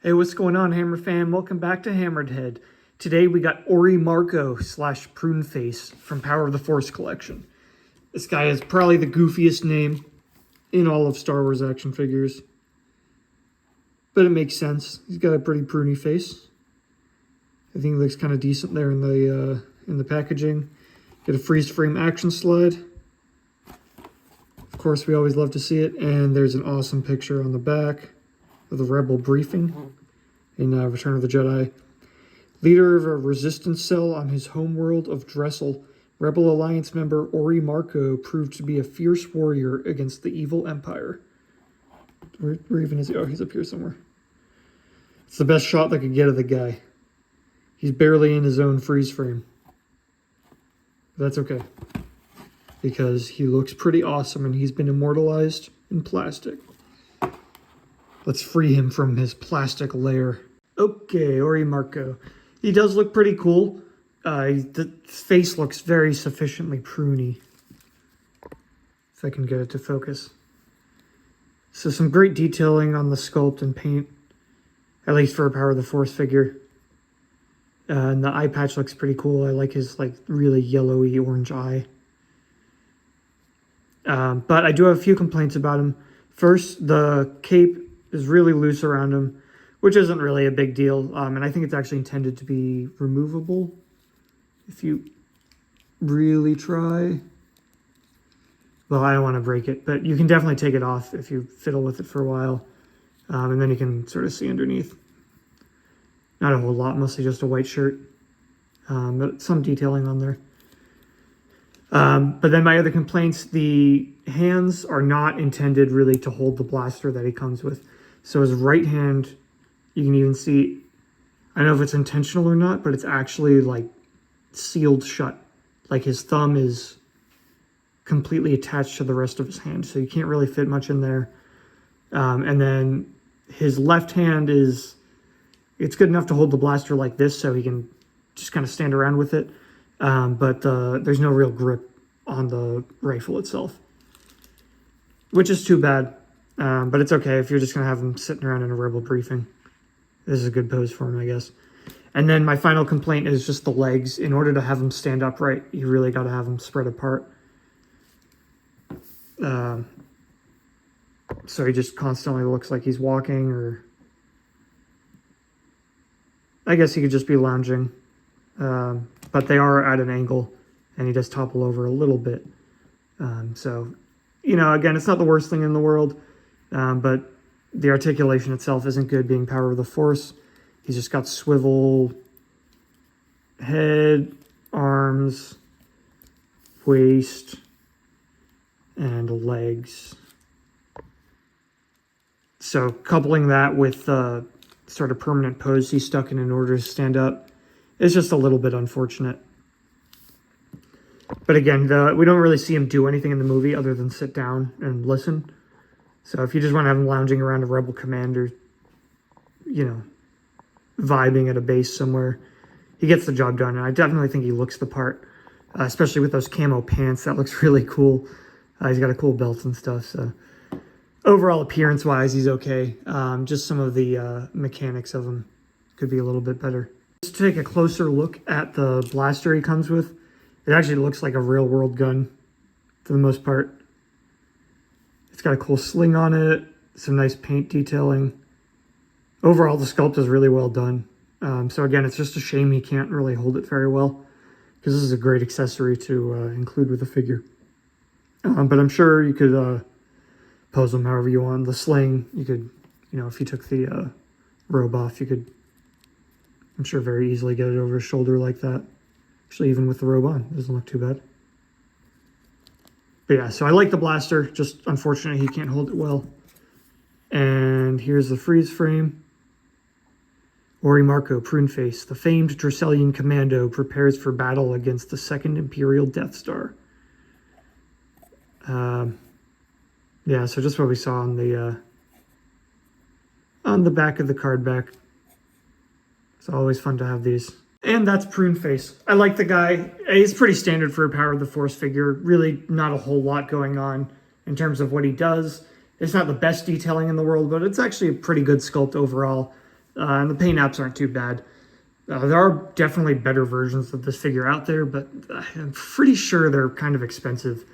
Hey, what's going on, Hammer fam? Welcome back to HammeredHead. Today we got Orrimaarko / Prune Face from Power of the Force collection. This guy is probably the goofiest name in all of Star Wars action figures. But it makes sense. He's got a pretty pruny face. I think it looks kind of decent there in the packaging. Get a freeze frame action slide. Of course, we always love to see it. And there's an awesome picture on the back of the Rebel briefing in Return of the Jedi. Leader of a resistance cell on his homeworld of Dressel, Rebel Alliance member Orrimaarko proved to be a fierce warrior against the evil Empire. Where even is he? Oh, he's up here somewhere. It's the best shot that could get of the guy. He's barely in his own freeze frame. That's okay, because he looks pretty awesome and he's been immortalized in plastic. Let's free him from his plastic lair. Okay, Orrimaarko. He does look pretty cool. The face looks very sufficiently pruny. If I can get it to focus. So some great detailing on the sculpt and paint, at least for a Power of the Force figure. And the eye patch looks pretty cool. I like his really yellowy orange eye. But I do have a few complaints about him. First, the cape is really loose around him, which isn't really a big deal. And I think it's actually intended to be removable if you really try. Well, I don't want to break it, but you can definitely take it off if you fiddle with it for a while. And then you can sort of see underneath. Not a whole lot, mostly just a white shirt. But some detailing on there. But then my other complaints, the hands are not intended really to hold the blaster that he comes with. So his right hand, you can even see, I don't know if it's intentional or not, but it's actually sealed shut. Like his thumb is completely attached to the rest of his hand, so you can't really fit much in there. And then his left hand it's good enough to hold the blaster like this, so he can just kind of stand around with it. But there's no real grip on the rifle itself, which is too bad. But it's okay if you're just going to have him sitting around in a Rebel briefing. This is a good pose for him, I guess. And then my final complaint is just the legs. In order to have him stand upright, you really got to have him spread apart. So he just constantly looks like he's walking, or I guess he could just be lounging. But they are at an angle, and he does topple over a little bit. So, again, it's not the worst thing in the world, but the articulation itself isn't good, being Power of the Force. He's just got swivel head, arms, waist, and legs. So coupling that with the sort of permanent pose he's stuck in order to stand up is just a little bit unfortunate. But again, we don't really see him do anything in the movie other than sit down and listen. So if you just want to have him lounging around a Rebel commander, vibing at a base somewhere, he gets the job done. And I definitely think he looks the part, especially with those camo pants. That looks really cool. He's got a cool belt and stuff. So overall appearance-wise, he's okay. Just some of the mechanics of him could be a little bit better. Let's take a closer look at the blaster he comes with. It actually looks like a real-world gun for the most part. It's got a cool sling on it, some nice paint detailing. Overall, the sculpt is really well done. So again, it's just a shame he can't really hold it very well, because this is a great accessory to include with a figure. But I'm sure you could pose him however you want. The sling, you could, if you took the robe off, you could, I'm sure, very easily get it over his shoulder like that. Actually, even with the robe on, it doesn't look too bad. But yeah, so I like the blaster, just unfortunately he can't hold it well. And here's the freeze frame. Orrimaarko, Prune Face, the famed Dresselian commando, prepares for battle against the Second Imperial Death Star. Yeah, so just what we saw on the back of the card back. It's always fun to have these. And that's Prune Face. I like the guy. He's pretty standard for a Power of the Force figure. Really not a whole lot going on in terms of what he does. It's not the best detailing in the world, but it's actually a pretty good sculpt overall. And the paint apps aren't too bad. There are definitely better versions of this figure out there, but I'm pretty sure they're kind of expensive.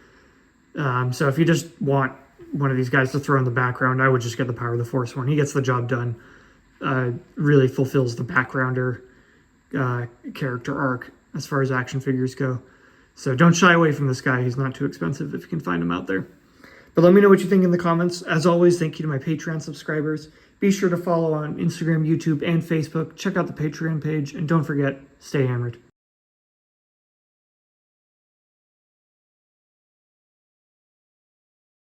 So if you just want one of these guys to throw in the background, I would just get the Power of the Force one. He gets the job done. Really fulfills the backgrounder character arc as far as action figures go. So don't shy away from this guy. He's not too expensive if you can find him out there. But let me know what you think in the comments. As always, thank you to my Patreon subscribers. Be sure to follow on Instagram, YouTube, and Facebook. Check out the Patreon page. And don't forget, stay hammered.